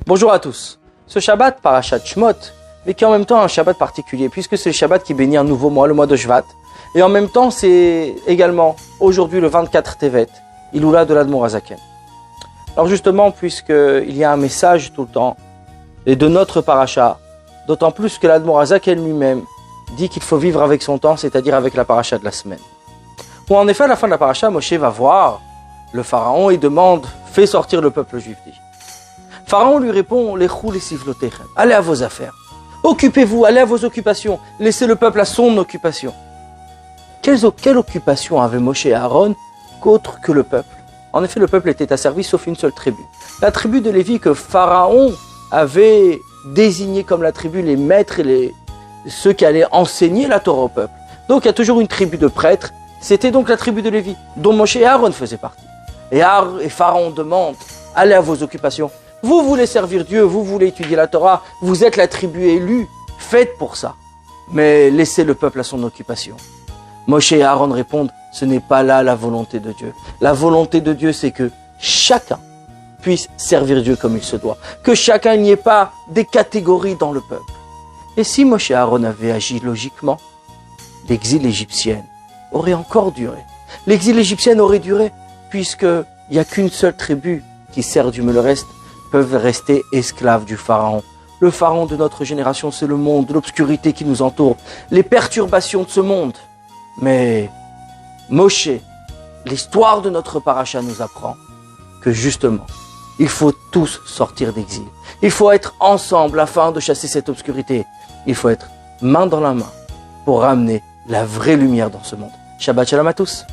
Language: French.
Bonjour à tous. Ce Shabbat, Parashat Shmot, mais qui est en même temps un Shabbat particulier, puisque c'est le Shabbat qui bénit un nouveau mois, le mois de Shvat. Et en même temps, c'est également aujourd'hui le 24 Tevet, Iloula de l'Admor HaZaken. Alors justement, puisqu'il y a un message tout le temps, et de notre Parasha, d'autant plus que l'Admor HaZaken lui-même dit qu'il faut vivre avec son temps, c'est-à-dire avec la Parasha de la semaine. Bon, en effet, à la fin de la Parasha, Moshe va voir le Pharaon et demande « Fais sortir le peuple juif d'Égypte ». Pharaon lui répond « Lechou les sivlotechem » « Allez à vos affaires. Occupez-vous, allez à vos occupations. Laissez le peuple à son occupation. » Quelle occupation avait Moshe et Aaron qu'autre que le peuple? En effet, le peuple était asservi sauf une seule tribu. La tribu de Lévi que Pharaon avait désignée comme la tribu, les maîtres et ceux qui allaient enseigner la Torah au peuple. Donc il y a toujours une tribu de prêtres. C'était donc la tribu de Lévi, dont Moshe et Aaron faisaient partie. Et Pharaon demande, allez à vos occupations. Vous voulez servir Dieu, vous voulez étudier la Torah, vous êtes la tribu élue, faites pour ça. Mais laissez le peuple à son occupation. Moshe et Aaron répondent, ce n'est pas là la volonté de Dieu. La volonté de Dieu, c'est que chacun puisse servir Dieu comme il se doit. Que chacun n'y ait pas des catégories dans le peuple. Et si Moshe et Aaron avaient agi logiquement, l'exil égyptien aurait encore duré. L'exil égyptien aurait duré, puisqu'il n'y a qu'une seule tribu qui sert Dieu, mais le reste peuvent rester esclaves du Pharaon. Le Pharaon de notre génération, c'est le monde, l'obscurité qui nous entoure, les perturbations de ce monde. Mais Moshe, l'histoire de notre paracha nous apprend que justement, il faut tous sortir d'exil. Il faut être ensemble afin de chasser cette obscurité. Il faut être main dans la main pour ramener la vraie lumière dans ce monde. Shabbat Shalom à tous.